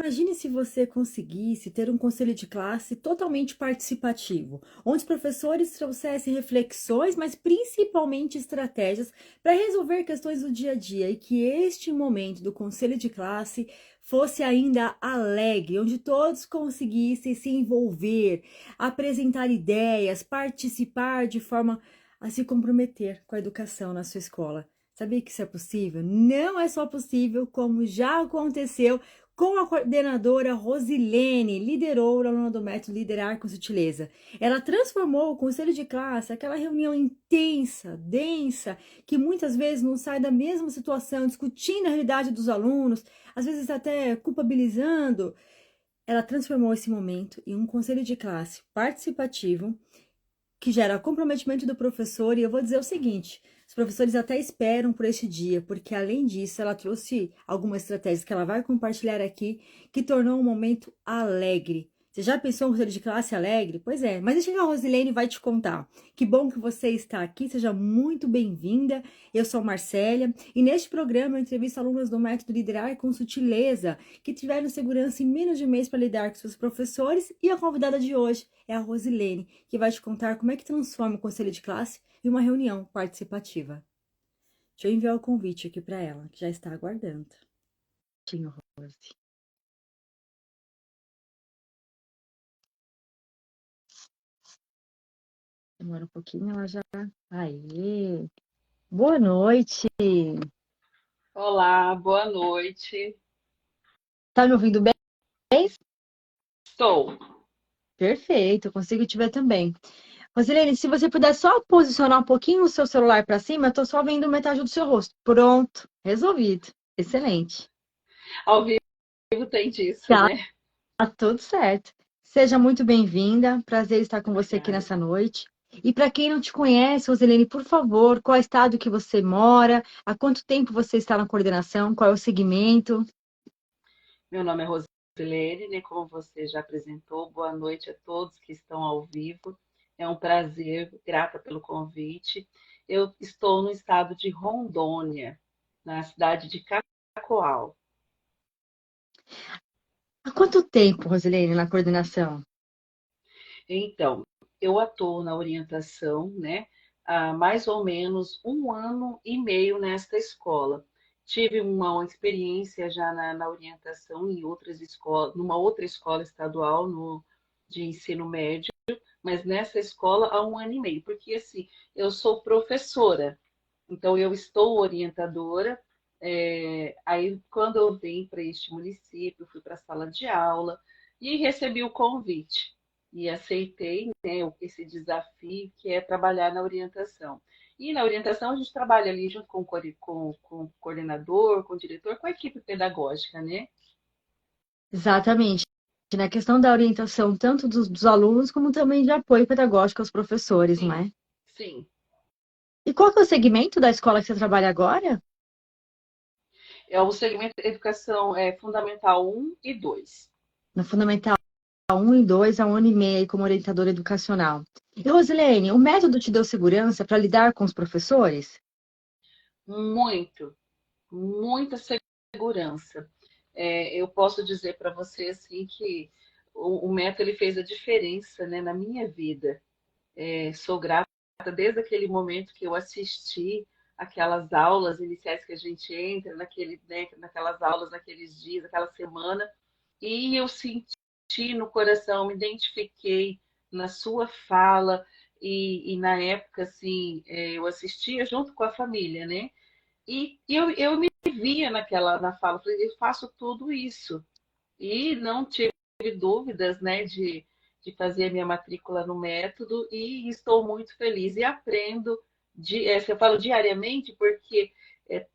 Imagine se você conseguisse ter um conselho de classe totalmente participativo, onde os professores trouxessem reflexões, mas principalmente estratégias para resolver questões do dia a dia e que este momento do conselho de classe fosse ainda alegre, onde todos conseguissem se envolver, apresentar ideias, participar de forma a se comprometer com a educação na sua escola. Sabia que isso é possível? Não é só possível, como já aconteceu com a coordenadora Rosilene, liderou a aluna do método Liderar com Sutileza. Ela transformou o conselho de classe, aquela reunião intensa, densa, que muitas vezes não sai da mesma situação, discutindo a realidade dos alunos, às vezes até culpabilizando. Ela transformou esse momento em um conselho de classe participativo, que gera comprometimento do professor, e eu vou dizer o seguinte: os professores até esperam por este dia, porque além disso, ela trouxe algumas estratégias que ela vai compartilhar aqui, que tornou um momento alegre. Você já pensou em um conselho de classe alegre? Pois é, mas deixa que a Rosilene vai te contar. Que bom que você está aqui, seja muito bem-vinda. Eu sou Marcélia, e neste programa eu entrevisto alunos do método Liderar com Sutileza, que tiveram segurança em menos de um mês para lidar com seus professores, e a convidada de hoje é a Rosilene, que vai te contar como é que transforma o conselho de classe em uma reunião participativa. Deixa eu enviar o convite aqui para ela, que já está aguardando. Tinha, Rose. Demora um pouquinho, ela já... Aê! Boa noite! Olá, boa noite. Tá me ouvindo bem? Estou. Perfeito, consigo te ver também. Rosilene, se você puder só posicionar um pouquinho o seu celular para cima, eu tô só vendo metade do seu rosto. Pronto, resolvido. Excelente. Ao vivo tem disso, Tá, né? tá tudo certo. Seja muito bem-vinda. Prazer estar com você aqui Obrigada. nessa noite. E para quem não te conhece, Rosilene, por favor, qual é o estado que você mora? Há quanto tempo você está na coordenação? Qual é o segmento? Meu nome é Rosilene, né? Como você já apresentou, boa noite a todos que estão ao vivo. É um prazer, grata pelo convite. Eu estou no estado de Rondônia, na cidade de Cacoal. Há quanto tempo, Rosilene, na coordenação? Então, eu atuo na orientação, né, há mais ou menos 1 ano e meio nesta escola. Tive uma experiência já na orientação em outras escolas, numa outra escola estadual de ensino médio, mas nessa escola há 1 ano e meio, porque assim, eu sou professora, então eu estou orientadora. Aí, quando eu vim para este município, fui para a sala de aula e recebi o convite e aceitei, né, esse desafio que é trabalhar na orientação. E na orientação a gente trabalha ali junto com o coordenador, com o diretor, com a equipe pedagógica, né? Exatamente. Na questão da orientação, tanto dos alunos, como também de apoio pedagógico aos professores, não Sim, é? sim. E qual que é o segmento da escola que você trabalha agora? É o segmento de educação fundamental 1 e 2. No Fundamental 1 e 2, há 1 ano e meio aí como orientadora educacional. E, Rosilene, o método te deu segurança para lidar com os professores? Muito, muita segurança. Eu posso dizer para você assim que o método ele fez a diferença, né, na minha vida. Sou grata desde aquele momento que eu assisti aquelas aulas iniciais que a gente entra, né, naquelas aulas, naqueles dias, aquela semana, e eu senti no coração, me identifiquei na sua fala, e na época, assim, eu assistia junto com a família, né? E eu me via na fala, falei, eu faço tudo isso. E não tive dúvidas, né, de fazer a minha matrícula no método e estou muito feliz e aprendo, eu falo diariamente, porque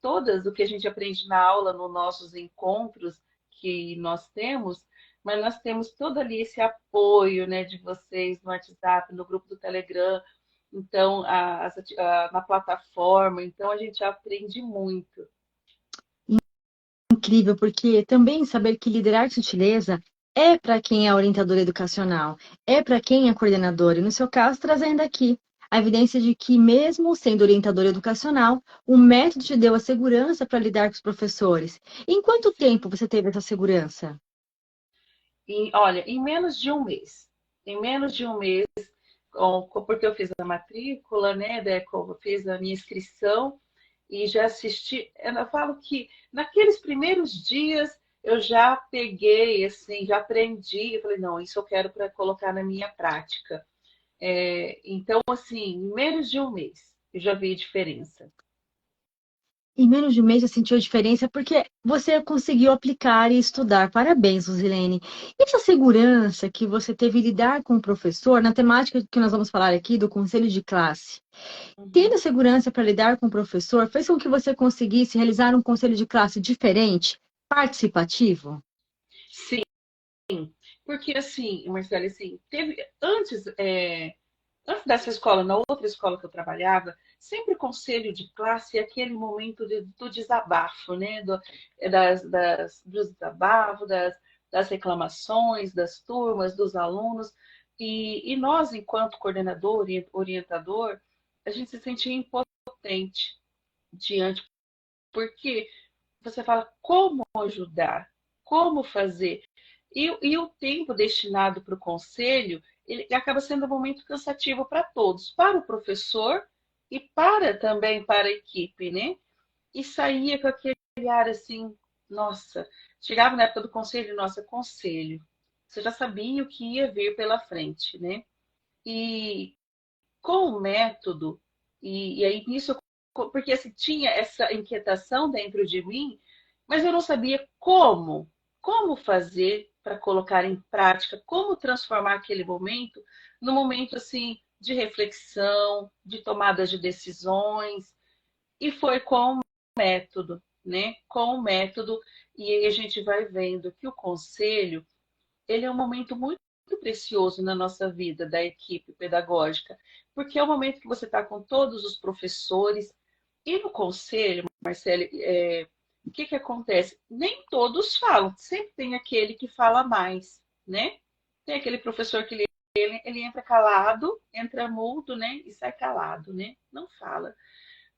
todas o que a gente aprende na aula, nos nossos encontros que nós temos, mas nós temos todo ali esse apoio, né, de vocês no WhatsApp, no grupo do Telegram, então na plataforma, então a gente aprende muito. Incrível, porque também saber que liderar com sutileza é para quem é orientador educacional, é para quem é coordenador, e no seu caso, trazendo aqui a evidência de que, mesmo sendo orientador educacional, o método te deu a segurança para lidar com os professores. Em quanto tempo você teve essa segurança? Olha, em menos de um mês. Em menos de um mês, porque eu fiz a matrícula, né, eu fiz a minha inscrição e já assisti. Eu falo que naqueles primeiros dias eu já peguei, assim, já aprendi. Eu falei, não, isso eu quero para colocar na minha prática. Então, assim, em menos de um mês eu já vi diferença. Em menos de um mês já sentiu a diferença porque você conseguiu aplicar e estudar. Parabéns, Rosilene. E essa segurança que você teve em lidar com o professor, na temática que nós vamos falar aqui do conselho de classe, tendo Uhum. segurança para lidar com o professor, fez com que você conseguisse realizar um conselho de classe diferente, participativo? Sim, porque assim, Marcelo, assim, teve antes dessa escola, na outra escola que eu trabalhava, sempre conselho de classe é aquele momento do desabafo, né? Do desabafo, das reclamações, das turmas, dos alunos. E nós, enquanto coordenador e orientador, a gente se sentia impotente diante, porque você fala como ajudar, como fazer. E o tempo destinado para o conselho, ele acaba sendo um momento cansativo para todos, para o professor e também para a equipe, né? E saía com aquele olhar assim, nossa, chegava na época do conselho, nossa, conselho. Você já sabia o que ia vir pela frente, né? E com o método, e aí nisso, porque assim, tinha essa inquietação dentro de mim, mas eu não sabia como fazer para colocar em prática, como transformar aquele momento num momento assim de reflexão, de tomada de decisões, e foi com o método, né? Com o método, e aí a gente vai vendo que o conselho ele é um momento muito precioso na nossa vida da equipe pedagógica, porque é o momento que você está com todos os professores e no conselho, Marcele, o que que acontece? Nem todos falam, sempre tem aquele que fala mais, né? Tem aquele professor que ele entra calado, entra mudo, né? E sai calado, né? Não fala.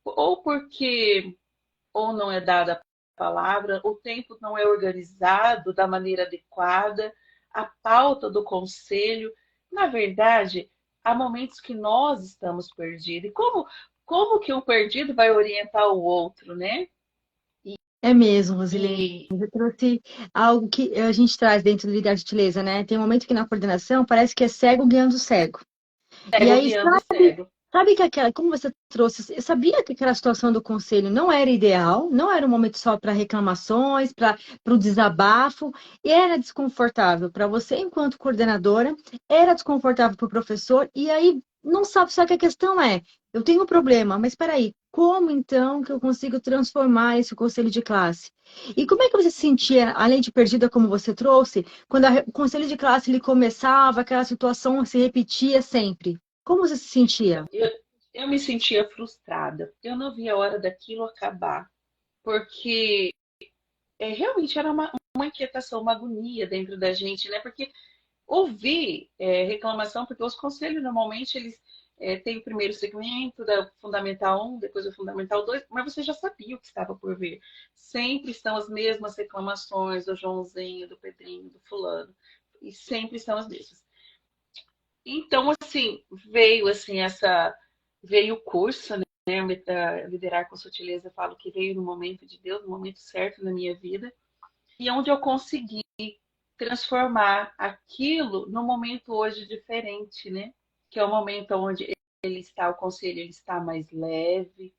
Ou porque ou não é dada a palavra, o tempo não é organizado da maneira adequada, a pauta do conselho. Na verdade, há momentos que nós estamos perdidos. E como que um perdido vai orientar o outro, né? É mesmo, Rosilene. E Você trouxe algo que a gente traz dentro do Líder de Gentileza, né? Tem um momento que na coordenação parece que é cego guiando cego. E cego aí, guiando cego. sabe que aquela, como você trouxe, eu sabia que aquela situação do conselho não era ideal, não era um momento só para reclamações, para o desabafo, e era desconfortável para você enquanto coordenadora, era desconfortável para o professor, e aí não sabe, só que a questão é, eu tenho um problema, mas espera aí, como então que eu consigo transformar esse conselho de classe? E como é que você se sentia, além de perdida como você trouxe, quando o conselho de classe ele começava, aquela situação se repetia sempre? Como você se sentia? Eu me sentia frustrada. Eu não via a hora daquilo acabar, porque realmente era uma inquietação, uma agonia dentro da gente, né? Porque ouvir reclamação, porque os conselhos normalmente eles têm o primeiro segmento da Fundamental 1, depois o Fundamental 2, mas você já sabia o que estava por vir. Sempre estão as mesmas reclamações do Joãozinho, do Pedrinho, do fulano, e sempre são as mesmas. Então, assim, veio o curso, né? Liderar com Sutileza, eu falo que veio no momento de Deus, no momento certo na minha vida, e onde eu consegui transformar aquilo num momento hoje diferente, né? Que é o momento onde o conselho ele está mais leve.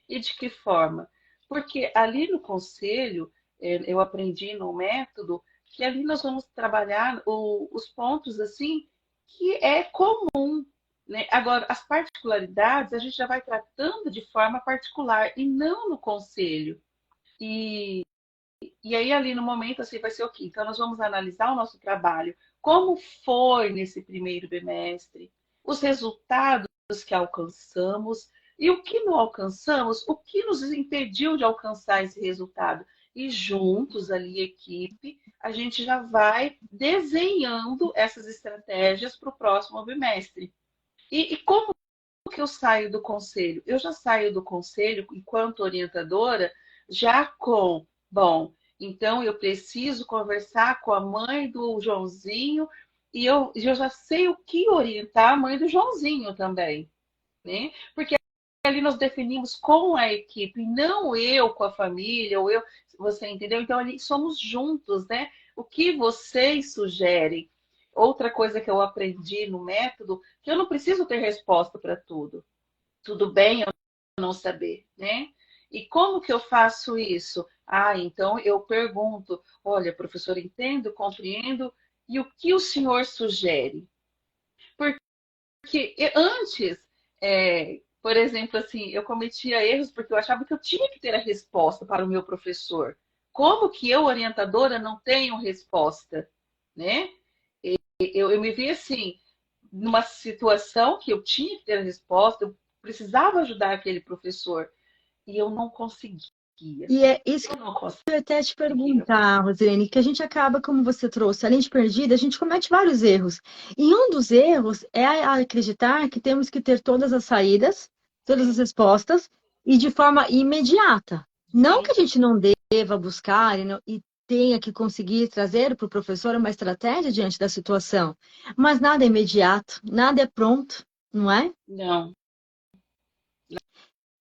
E de que forma? Porque ali no conselho, eu aprendi no método que ali nós vamos trabalhar os pontos assim que é comum, né? Agora, as particularidades a gente já vai tratando de forma particular e não no conselho. E e aí, ali no momento, assim, vai ser o quê? Então, nós vamos analisar o nosso trabalho, como foi nesse primeiro bimestre, os resultados que alcançamos e o que não alcançamos, o que nos impediu de alcançar esse resultado. E juntos, ali, equipe, a gente já vai desenhando essas estratégias para o próximo bimestre. E como que eu saio do conselho? Eu já saio do conselho, enquanto orientadora, já com, bom, Então, eu preciso conversar com a mãe do Joãozinho e eu já sei o que orientar a mãe do Joãozinho também, né? Porque ali nós definimos com a equipe, não eu com a família, ou eu, você entendeu? Então, ali somos juntos, né? O que vocês sugerem? Outra coisa que eu aprendi no método, que eu não preciso ter resposta para tudo. Tudo bem eu não saber, né? E como que eu faço isso? Ah, então eu pergunto, olha, professor, entendo, compreendo, e o que o senhor sugere? Porque antes, por exemplo, assim, eu cometia erros porque eu achava que eu tinha que ter a resposta para o meu professor. Como que eu, orientadora, não tenho resposta, né? Eu me vi assim, numa situação que eu tinha que ter a resposta, eu precisava ajudar aquele professor e eu não conseguia. E é isso que Eu não eu ia até te conseguia. perguntar, Rosilene, que a gente acaba, como você trouxe, além de perdida, a gente comete vários erros. E um dos erros é acreditar que temos que ter todas as saídas, todas as Sim, respostas, e de forma imediata. Não que sim, a gente não deva buscar e tenha que conseguir trazer para o professor uma estratégia diante da situação, mas nada é imediato, nada é pronto, não é? não,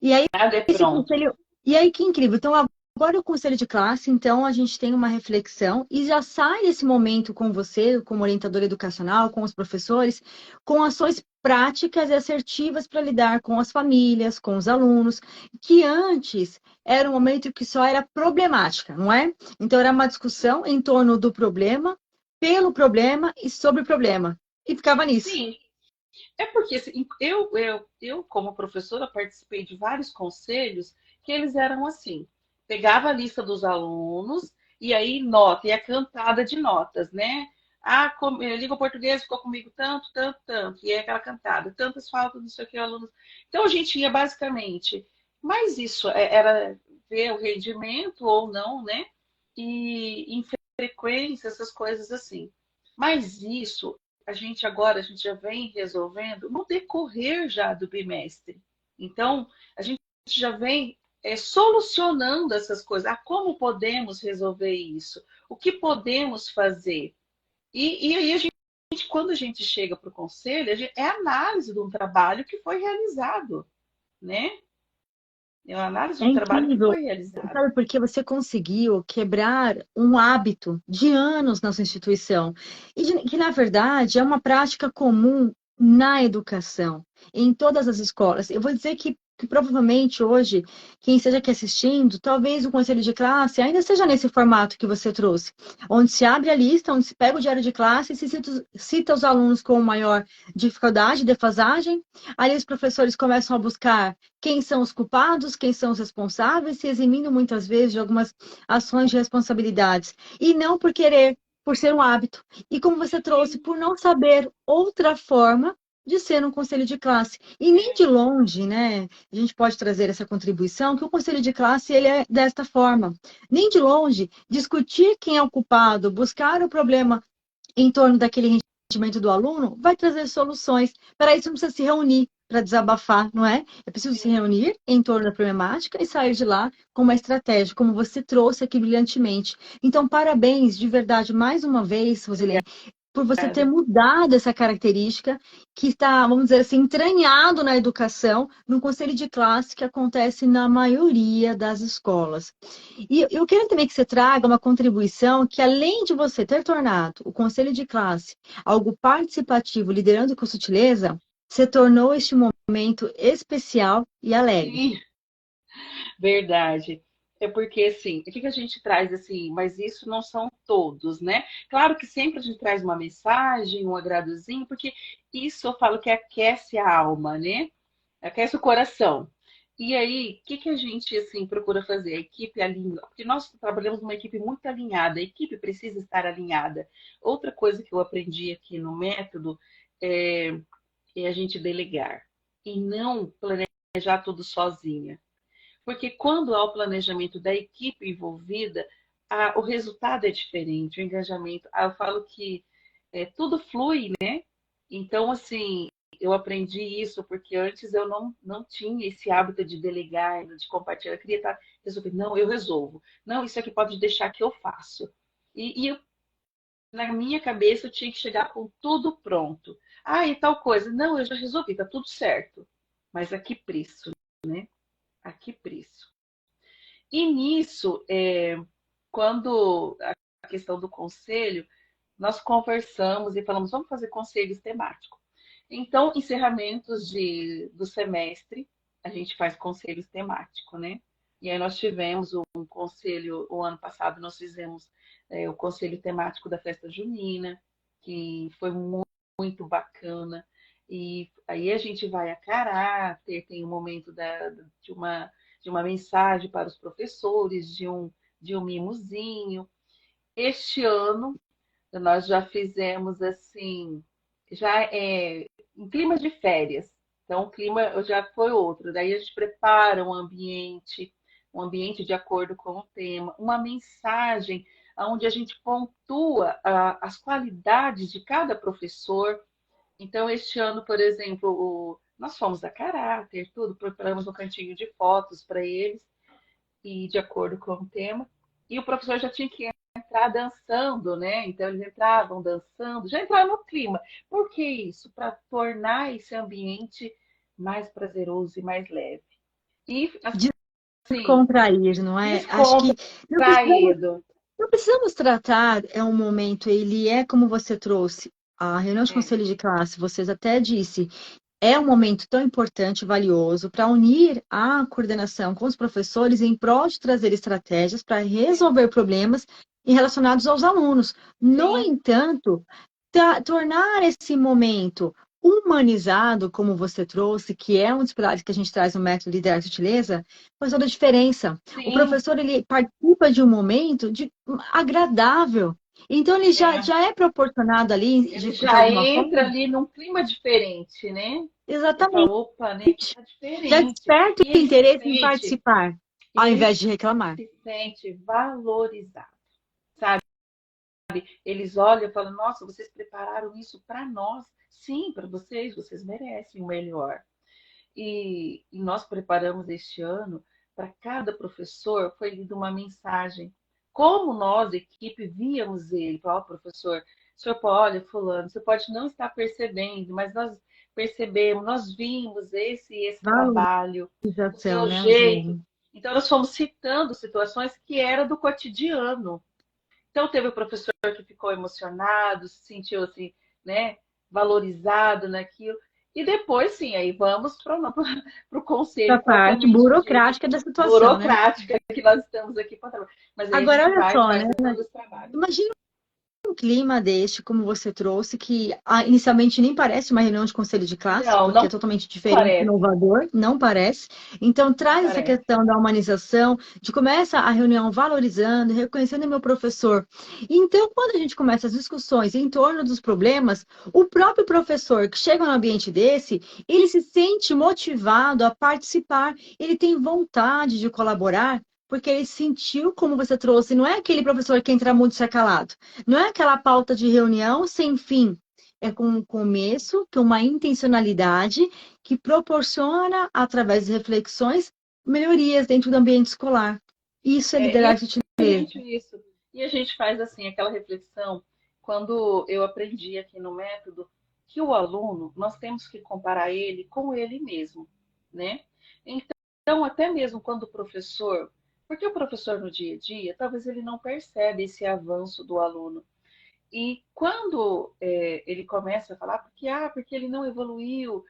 E aí, nada é esse pronto. conselho. E aí, que incrível. Então, agora o conselho de classe, então, a gente tem uma reflexão e já sai desse momento com você, como orientador educacional, com os professores, com ações práticas e assertivas para lidar com as famílias, com os alunos, que antes era um momento que só era problemática, não é? Então, era uma discussão em torno do problema, pelo problema e sobre o problema. E ficava nisso. Sim, é porque assim, eu, como professora, participei de vários conselhos que eles eram assim: pegava a lista dos alunos e aí nota, e a cantada de notas, né? Ah, língua portuguesa ficou comigo tanto, tanto, tanto, e é aquela cantada, tantas faltas, não sei o que, alunos. Então a gente ia basicamente, mas isso era ver o rendimento ou não, né? E em frequência, essas coisas assim. Mas isso a gente já vem resolvendo no decorrer já do bimestre. Então, a gente já vem solucionando essas coisas. Ah, como podemos resolver isso? O que podemos fazer? E aí quando a gente chega para o conselho, é análise de um trabalho que foi realizado, né? É uma análise É de um trabalho que incrível. foi realizado. Sabe, porque você conseguiu quebrar um hábito de anos na sua instituição, e que, na verdade, é uma prática comum na educação, em todas as escolas. Eu vou dizer que provavelmente hoje, quem esteja aqui assistindo, talvez o conselho de classe ainda seja nesse formato que você trouxe, onde se abre a lista, onde se pega o diário de classe e se cita os alunos com maior dificuldade, defasagem. Aí os professores começam a buscar quem são os culpados, quem são os responsáveis, se eximindo muitas vezes de algumas ações de responsabilidades. E não por querer, por ser um hábito. E como você trouxe, Sim, por não saber outra forma de ser um conselho de classe. E nem de longe, né? A gente pode trazer essa contribuição que o conselho de classe ele é desta forma. Nem de longe discutir quem é o culpado, buscar o problema em torno daquele rendimento do aluno, vai trazer soluções. Para isso, não precisa se reunir para desabafar, não é? É preciso se sim, reunir em torno da problemática e sair de lá com uma estratégia, como você trouxe aqui brilhantemente. Então, parabéns de verdade mais uma vez, Rosilene, por você ter obrigada. mudado essa característica que está, vamos dizer assim, entranhado na educação, no conselho de classe que acontece na maioria das escolas. E eu quero também que você traga uma contribuição que, além de você ter tornado o conselho de classe algo participativo, liderando com sutileza, você tornou este momento especial e alegre. Sim, verdade. É porque, assim, o que que a gente traz, assim, mas isso não são todos, né? Claro que sempre a gente traz uma mensagem, um agradozinho, porque isso eu falo que aquece a alma, né? Aquece o coração. E aí, o que que a gente, assim, procura fazer? A equipe alinha, porque nós trabalhamos numa equipe muito alinhada, a equipe precisa estar alinhada. Outra coisa que eu aprendi aqui no método é, é a gente delegar e não planejar tudo sozinha. Porque quando há o planejamento da equipe envolvida, o resultado é diferente, o engajamento. Eu falo que tudo flui, né? Então, assim, eu aprendi isso porque antes eu não tinha esse hábito de delegar, de compartilhar. Eu queria estar resolvendo. Não, eu resolvo. Não, isso aqui pode deixar que eu faço. Na minha cabeça eu tinha que chegar com tudo pronto. Ah, e tal coisa. Não, eu já resolvi, tá tudo certo. Mas a que preço, né? A que preço? E nisso, quando a questão do conselho, nós conversamos e falamos, vamos fazer conselhos temáticos. Então, encerramentos do semestre, a gente faz conselhos temáticos, né? E aí nós tivemos um conselho, o ano passado nós fizemos o conselho temático da festa junina, que foi muito bacana. E aí a gente vai a caráter, tem um momento de uma mensagem para os professores, de um mimozinho. Este ano nós já fizemos assim, já em clima de férias. Então o clima já foi outro. Daí a gente prepara um ambiente de acordo com o tema, uma mensagem onde a gente pontua as qualidades de cada professor. Então, este ano, por exemplo, nós fomos a caráter, tudo, preparamos um cantinho de fotos para eles, e de acordo com o tema. E o professor já tinha que entrar dançando, né? Então, eles entravam dançando, já entraram no clima. Por que isso? Para tornar esse ambiente mais prazeroso e mais leve. E, assim, Descontrair, não é? Acho que não precisamos, descontraído. não precisamos tratar, é um momento, ele é como você trouxe, a reunião de É, conselho de classe, vocês até disse, é um momento tão importante, valioso, para unir a coordenação com os professores em prol de trazer estratégias para resolver problemas relacionados aos alunos. No sim, entanto, tornar esse momento humanizado, como você trouxe, que é um dos pilares que a gente traz no método Liderar Sutileza, faz toda a diferença. O sim. professor, ele participa de um momento agradável. Então, ele já, É. já é proporcionado ali, Ele de já alguma entra forma. ali num clima diferente, né? Ele fala, Exatamente. opa, né? Aqui tá Já diferente. desperta E o ele se interesse em sente, participar, e ao ele invés de reclamar. se sente valorizado, sabe? Eles olham e falam, nossa, vocês prepararam isso para nós. Sim, para vocês, vocês merecem o melhor. E nós preparamos este ano, para cada professor, foi lida uma mensagem. Como nós, equipe, víamos ele. Ó, professor, o senhor pode, olha, fulano, você pode não estar percebendo, mas nós percebemos, nós vimos esse trabalho, o Valorização, seu né, jeito. Rosane? Então, nós fomos citando situações que era do cotidiano. Então, teve o professor que ficou emocionado, se sentiu assim, né, valorizado naquilo. E depois, sim, aí vamos para o Da conselho parte propriamente dito, burocrática da situação, né? burocrática que nós estamos aqui para trabalhar. Mas aí a Agora, gente olha vai e só, né? faz todo esse trabalho. Imagina um clima deste, como você trouxe, que inicialmente nem parece uma reunião de conselho de classe, Não, porque é não totalmente diferente, parece, inovador, não parece. Então, não traz essa parece. questão da humanização, de começa a reunião valorizando, reconhecendo meu professor. Então, quando a gente começa as discussões em torno dos problemas, o próprio professor que chega no ambiente desse, ele se sente motivado a participar, ele tem vontade de colaborar, porque ele sentiu, como você trouxe, não é aquele professor que entra muito e sai calado. Não é aquela pauta de reunião sem fim. É com um começo, com uma intencionalidade que proporciona, através de reflexões, melhorias dentro do ambiente escolar. Isso é E liderança a utileza. gente isso. E a gente faz assim aquela reflexão quando eu aprendi aqui no método que o aluno nós temos que comparar ele com ele mesmo, né? Então até mesmo quando o professor, porque o professor no dia a dia talvez ele não percebe esse avanço do aluno. E quando ele começa a falar porque ele não evoluiu,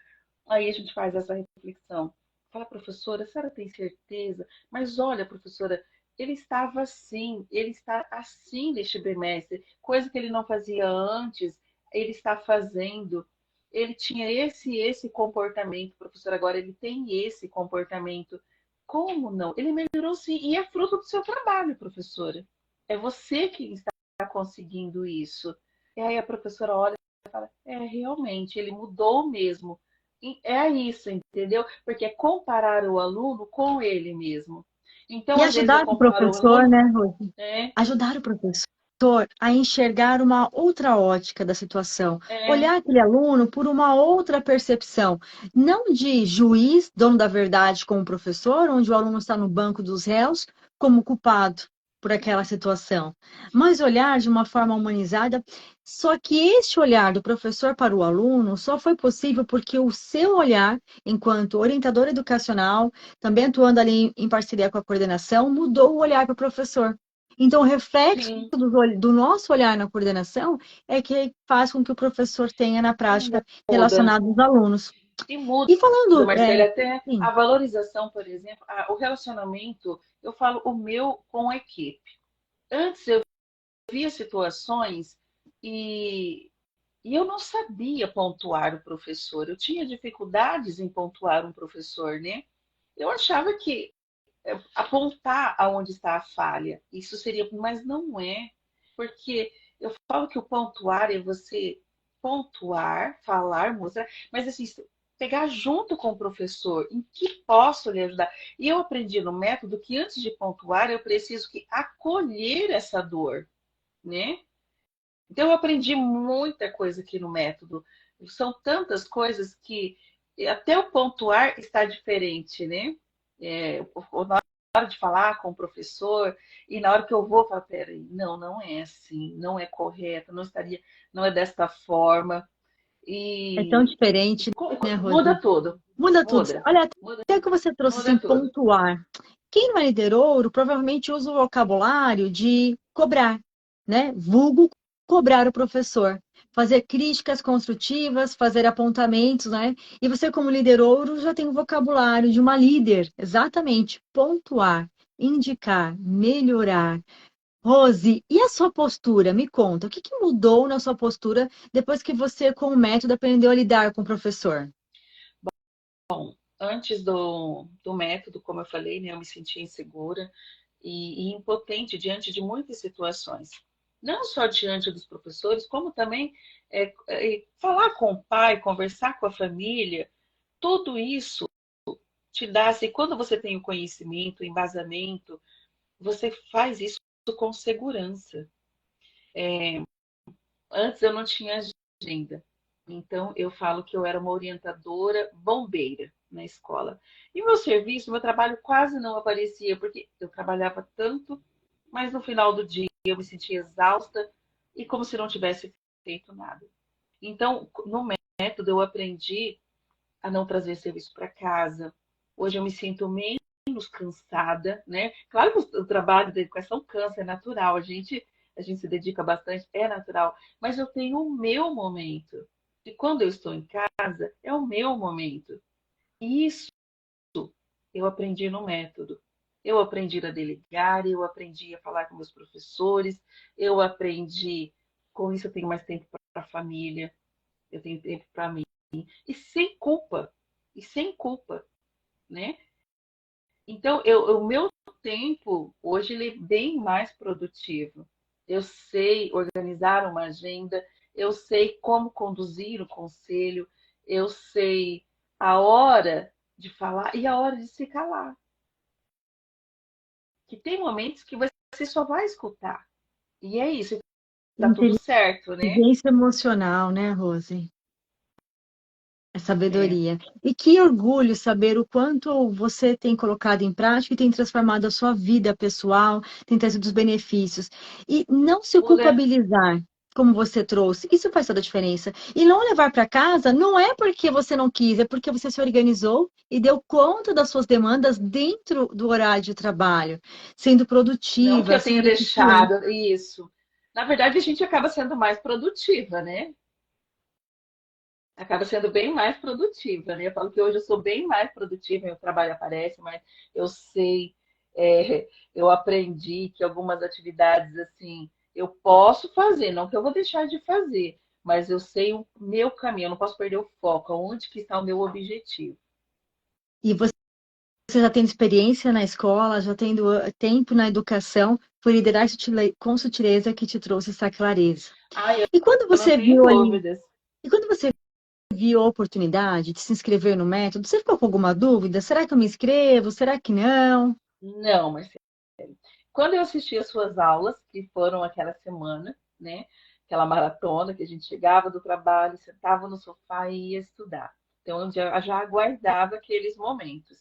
aí a gente faz essa reflexão. Fala, professora, a senhora tem certeza? Mas olha, professora, ele estava assim, ele está assim neste bimestre, coisa que ele não fazia antes, ele está fazendo. Ele tinha esse comportamento, professor, agora ele tem esse comportamento. Como não? Ele melhorou sim, e é fruto do seu trabalho, professora. É você que está conseguindo isso. E aí a professora olha e fala, realmente, ele mudou mesmo. É isso, entendeu? Porque é comparar o aluno com ele mesmo. Então, E às vezes eu ajudar o comparo o professor, aluno, né, Rose? né? Ajudar o professor. a enxergar uma outra ótica da situação, É, olhar aquele aluno por uma outra percepção, não de juiz, dono da verdade como professor, onde o aluno está no banco dos réus como culpado por aquela situação, mas olhar de uma forma humanizada. Só que este olhar do professor para o aluno só foi possível porque o seu olhar, enquanto orientador educacional, também atuando ali em parceria com a coordenação, mudou o olhar para o professor. Então, o reflexo sim, do nosso olhar na coordenação é que faz com que o professor tenha na e prática muda. relacionado aos alunos. E muda, E falando, Marcelo, até sim, a valorização, por exemplo, o relacionamento, eu falo o meu com a equipe. Antes eu via situações e, e eu não sabia pontuar o professor. Eu tinha dificuldades em pontuar um professor, né? Eu achava que apontar aonde está a falha, isso seria, mas não é, porque eu falo que o pontuar é você pontuar, falar, mostrar, mas assim, pegar junto com o professor, em que posso lhe ajudar. E eu aprendi no método que antes de pontuar, eu preciso que acolher essa dor, né? Então eu aprendi muita coisa aqui no método. São tantas coisas que até o pontuar está diferente, né? Na hora de falar com o professor e na hora que eu vou falar, peraí, não, não é assim, não é correto, não estaria, não é desta forma é tão e diferente, né, muda Rose? tudo, Muda tudo. muda, Olha, muda, até que você trouxe muda assim, tudo. pontuar. Quem não é liderouro provavelmente usa o vocabulário de cobrar, né? Vulgo cobrar o professor, fazer críticas construtivas, fazer apontamentos, né? E você, como liderouro, já tem o vocabulário de uma líder, exatamente, pontuar, indicar, melhorar. Rose, e a sua postura? Me conta, o que que mudou na sua postura depois que você, com o método, aprendeu a lidar com o professor? Antes do método, como eu falei, né, eu me sentia insegura e impotente diante de muitas situações. Não só diante dos professores, como também falar com o pai, conversar com a família, tudo isso te dá, assim, quando você tem o conhecimento, o embasamento, você faz isso com segurança. Antes eu não tinha agenda, então eu falo que eu era uma orientadora bombeira na escola. E meu serviço, meu trabalho quase não aparecia, porque eu trabalhava tanto, mas no final do dia eu me sentia exausta e como se não tivesse feito nada. Então, no método, eu aprendi a não trazer serviço para casa. Hoje eu me sinto menos cansada, né? Claro que o trabalho da educação cansa, é natural. A gente se dedica bastante, é natural. Mas eu tenho o meu momento. E quando eu estou em casa, é o meu momento. E isso eu aprendi no método. Eu aprendi a delegar, eu aprendi a falar com meus professores, eu aprendi. Com isso, eu tenho mais tempo para a família, eu tenho tempo para mim. E sem culpa, e sem culpa, né? Então, o meu tempo hoje ele é bem mais produtivo. Eu sei organizar uma agenda, eu sei como conduzir o conselho, eu sei a hora de falar e a hora de se calar. Que tem momentos que você só vai escutar. E é isso, tá tudo certo, né? Inteligência emocional, né, Rose? É É, sabedoria. E que orgulho saber o quanto você tem colocado em prática e tem transformado a sua vida pessoal, tem trazido os benefícios. E não se muda, culpabilizar, como você trouxe, isso faz toda a diferença. E não levar para casa não é porque você não quis, é porque você se organizou e deu conta das suas demandas dentro do horário de trabalho, sendo não que produtiva, eu tenha sendo eficiente. deixado isso. Na verdade, a gente acaba sendo mais produtiva, né? Acaba sendo bem mais produtiva, né? Eu falo que hoje eu sou bem mais produtiva, meu trabalho aparece, mas eu sei, eu aprendi que algumas atividades assim eu posso fazer, não que eu vou deixar de fazer, mas eu sei o meu caminho, eu não posso perder o foco, onde que está o meu objetivo. E você já tendo experiência na escola, já tendo tempo na educação, foi liderar com sutileza que te trouxe essa clareza. Ah, eu E quando não você tenho viu ali, dúvidas. e quando você viu a oportunidade de se inscrever no método, você ficou com alguma dúvida? Será que eu me inscrevo? Será que não? Não, mas quando eu assisti as suas aulas, que foram aquela semana, né? Aquela maratona que a gente chegava do trabalho, sentava no sofá e ia estudar. Então, eu já aguardava aqueles momentos.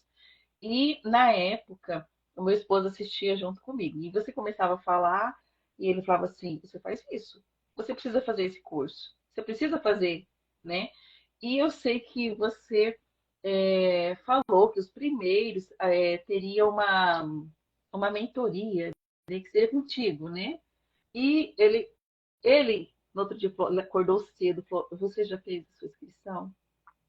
E, na época, o meu esposo assistia junto comigo. E você começava a falar, e ele falava assim: você faz isso, você precisa fazer esse curso, você precisa fazer, né? E eu sei que você falou que os primeiros teriam uma mentoria, né, que seria contigo, né? E ele, no outro dia, ele acordou cedo, falou: você já fez a sua inscrição?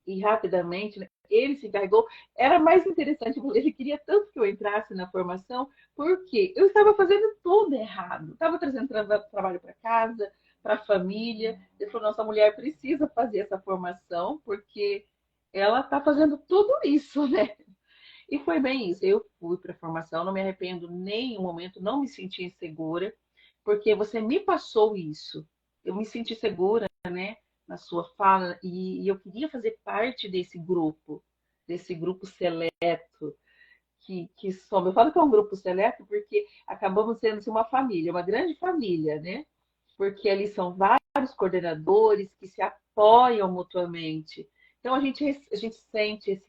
E rapidamente, né, ele se encarregou. Era mais interessante, ele queria tanto que eu entrasse na formação, porque eu estava fazendo tudo errado. Estava trazendo trabalho para casa, para a família. Ele falou: nossa mulher precisa fazer essa formação, porque ela está fazendo tudo isso, né? E foi bem isso. Eu fui para a formação, não me arrependo nem em um momento, não me senti insegura, porque você me passou isso. Eu me senti segura, né, na sua fala, e eu queria fazer parte desse grupo seleto que somos. Eu falo que é um grupo seleto porque acabamos sendo assim, uma família, uma grande família, né? Porque ali são vários coordenadores que se apoiam mutuamente. Então a gente sente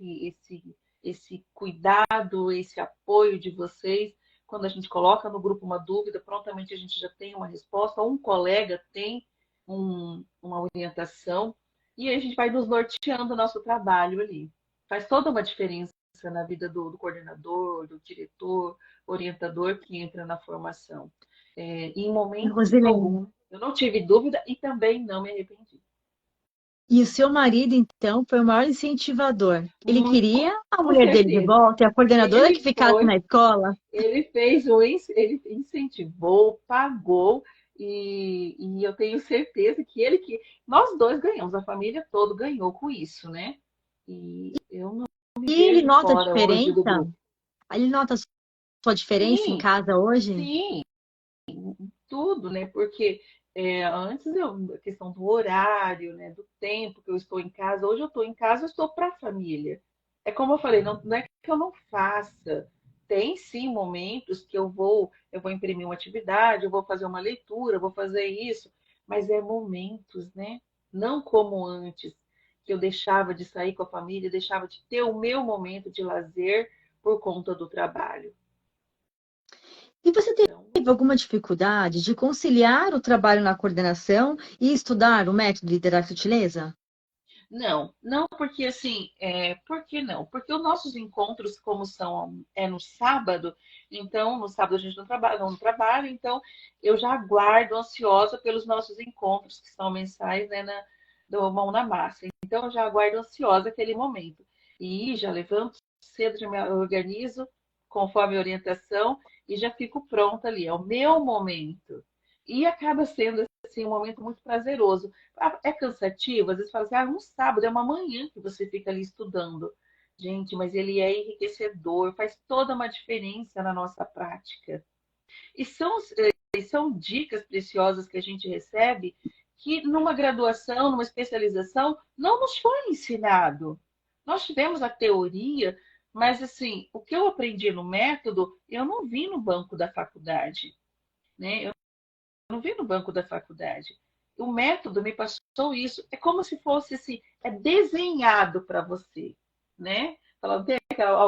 esse cuidado, esse apoio de vocês. Quando a gente coloca no grupo uma dúvida, prontamente a gente já tem uma resposta, ou um colega tem uma orientação, e a gente vai nos norteando o nosso trabalho ali. Faz toda uma diferença na vida do coordenador, do diretor, orientador que entra na formação. Em momento Rosilene, algum, eu não tive dúvida e também não me arrependi. e o seu marido, então, foi o maior incentivador. Ele queria a Com mulher dele de certeza. volta e a coordenadora que Ele ficasse foi, na escola. ele fez ele incentivou, pagou, e eu tenho certeza que nós dois ganhamos, a família toda ganhou com isso, né? E eu não me E ele vejo nota a fora hoje do diferença? grupo. Ele nota a sua diferença em Sim, casa hoje? sim, tudo, né? Porque antes a questão do horário, né? Do tempo que eu estou em casa. Hoje eu estou em casa, eu estou para a família. É como eu falei, não é que eu não faça. Tem sim momentos que eu vou imprimir uma atividade, eu vou fazer uma leitura, eu vou fazer isso, mas é momentos, né? Não como antes, que eu deixava de sair com a família, deixava de ter o meu momento de lazer por conta do trabalho. E você Então, teve alguma dificuldade de conciliar o trabalho na coordenação e estudar o método Liderar Sutileza? não, não porque assim, por que não? Porque os nossos encontros, como são no sábado, então no sábado a gente não trabalha, então eu já aguardo ansiosa pelos nossos encontros, que são mensais, né, do Mão na Massa. Então eu já aguardo ansiosa aquele momento. E já levanto cedo, já me organizo conforme a orientação e já fico pronta ali. É o meu momento. E acaba sendo assim, um momento muito prazeroso. É cansativo, às vezes fala assim, um sábado, é uma manhã que você fica ali estudando. Gente, mas ele é enriquecedor, faz toda uma diferença na nossa prática. E são dicas preciosas que a gente recebe que numa graduação, numa especialização, não nos foi ensinado. Nós tivemos a teoria, mas assim, o que eu aprendi no método, eu não vi no banco da faculdade, né? Eu não vi no banco da faculdade. O método me passou isso. É como se fosse assim, é desenhado para você, né? Falando,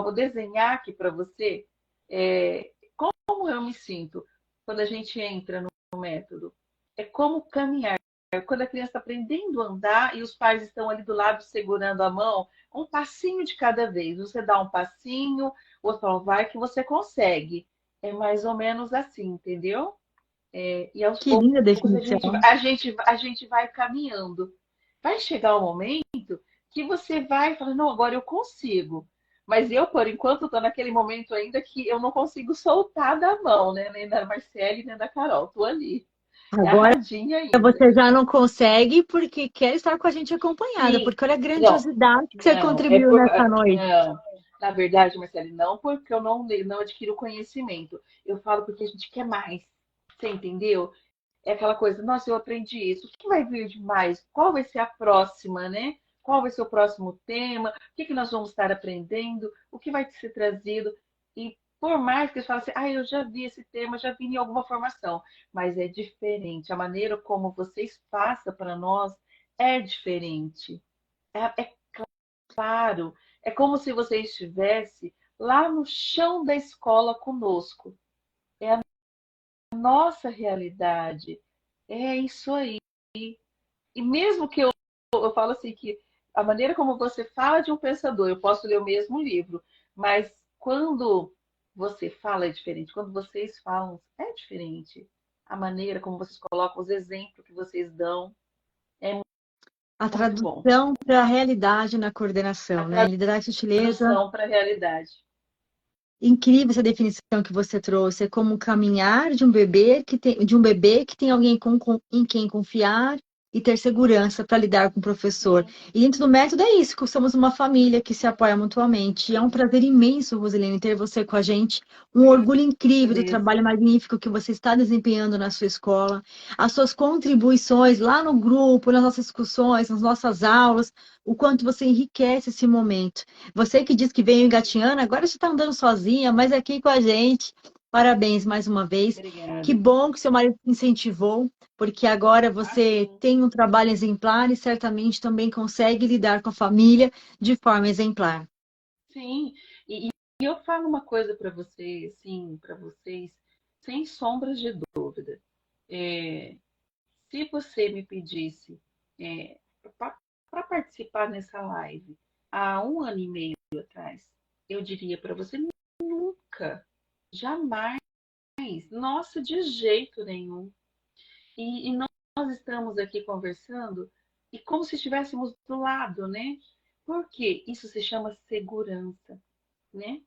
vou desenhar aqui para você como eu me sinto quando a gente entra no método. É como caminhar. Quando a criança está aprendendo a andar e os pais estão ali do lado segurando a mão, um passinho de cada vez. Você dá um passinho, o outro fala, vai que você consegue. É mais ou menos assim, entendeu? E aos Que linda poucos definição. a gente vai caminhando. Vai chegar um momento que você vai falar, não, agora eu consigo. Mas eu, por enquanto, estou naquele momento ainda que eu não consigo soltar da mão, né? Nem da Marcele, nem da Carol. Estou ali, Agora agarradinha ainda. você já não consegue porque quer estar com a gente acompanhada, Sim, porque olha a não, grandiosidade que você não, é contribuiu por. nessa noite. Não, na verdade, Marcele, não porque eu não adquiro conhecimento. Eu falo porque a gente quer mais. Você entendeu? É aquela coisa, nossa, eu aprendi isso. O que vai vir de mais? Qual vai ser a próxima, né? Qual vai ser o próximo tema? O que nós vamos estar aprendendo? O que vai ser trazido? E Por mais que eles falem assim, eu já vi esse tema, já vi em alguma formação, mas é diferente. A maneira como vocês passam para nós é diferente. É claro, é como se você estivesse lá no chão da escola conosco. É a nossa realidade. É isso aí. E mesmo que eu falo assim que a maneira como você fala de um pensador, eu posso ler o mesmo livro, mas quando você fala é diferente, quando vocês falam é diferente. A maneira como vocês colocam, os exemplos que vocês dão é A muito bom. tradução para a realidade na A coordenação, né? Liderança e sutileza. tradução para a realidade. Incrível essa definição que você trouxe. É como o caminhar de um bebê que tem alguém em quem confiar e ter segurança para lidar com o professor. Sim, E dentro do método é isso, que somos uma família que se apoia mutuamente. E é um prazer imenso, Roselene, ter você com a gente. Um orgulho incrível do beleza. trabalho magnífico que você está desempenhando na sua escola. As suas contribuições lá no grupo, nas nossas discussões, nas nossas aulas, o quanto você enriquece esse momento. Você que diz que veio engatinhando, agora você está andando sozinha, mas aqui com a gente. Parabéns mais uma vez. Que Obrigada. bom que seu marido te incentivou, porque agora você Sim. tem um trabalho exemplar e certamente também consegue lidar com a família de forma exemplar. Sim. E eu falo uma coisa para você, sim, para vocês, sem sombras de dúvida. É, se você me pedisse para participar nessa live há um ano e meio atrás, eu diria para você nunca, jamais, nossa, de jeito nenhum. E nós estamos aqui conversando e como se estivéssemos do lado, né? Porque isso se chama segurança, né?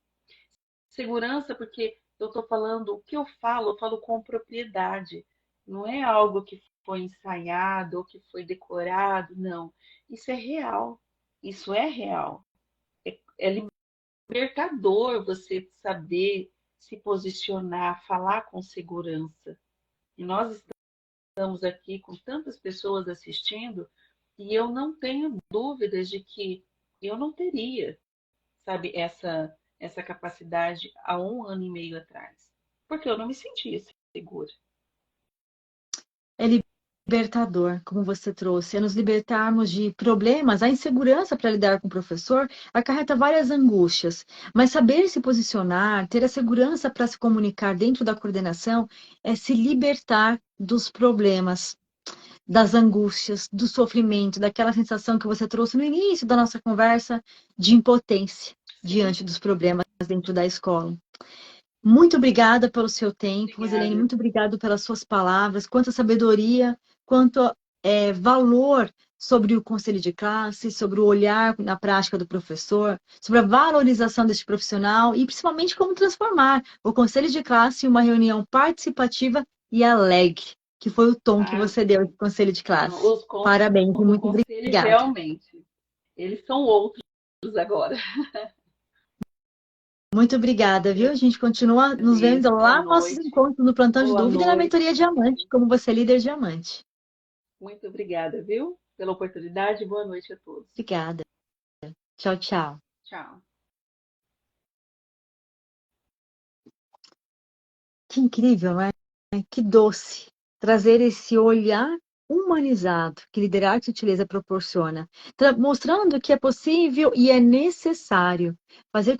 Segurança porque eu estou falando, o que eu falo com propriedade. Não é algo que foi ensaiado ou que foi decorado, não. Isso é real. Isso é real. É libertador você saber se posicionar, falar com segurança. E nós estamos aqui com tantas pessoas assistindo e eu não tenho dúvidas de que eu não teria, sabe, essa capacidade há um ano e meio atrás, porque eu não me sentia segura. É libertador, como você trouxe, é nos libertarmos de problemas, a insegurança para lidar com o professor acarreta várias angústias, mas saber se posicionar, ter a segurança para se comunicar dentro da coordenação é se libertar dos problemas, das angústias, do sofrimento, daquela sensação que você trouxe no início da nossa conversa de impotência Sim, diante dos problemas dentro da escola. Muito obrigada pelo seu tempo, Roselene, obrigada. muito obrigada pelas suas palavras, quanta sabedoria, quanto valor sobre o conselho de classe, sobre o olhar na prática do professor, sobre a valorização deste profissional e principalmente como transformar o conselho de classe em uma reunião participativa e alegre, que foi o tom que Ah, você deu ao conselho de classe. os Parabéns e do muito conselho obrigada. realmente, eles são outros agora. Muito obrigada, viu? A gente continua nos vendo Beleza, boa lá nos nossos noite. encontros no Plantão de Boa Dúvida e na noite. Mentoria Diamante, como você é líder diamante. Muito obrigada, viu? Pela oportunidade. Boa noite a todos. Obrigada. Tchau, tchau. Tchau. Que incrível, né? Que doce trazer esse olhar humanizado que liderar e sutileza proporciona, mostrando que é possível e é necessário fazer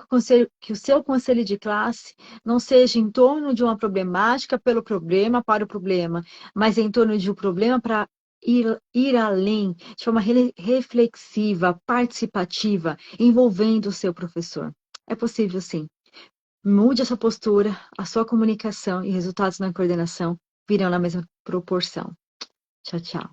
que o seu conselho de classe não seja em torno de uma problemática pelo problema para o problema, mas em torno de um problema para ir além, de forma reflexiva, participativa, envolvendo o seu professor. É possível, sim. Mude a sua postura, a sua comunicação e resultados na coordenação virão na mesma proporção. Tchau, tchau.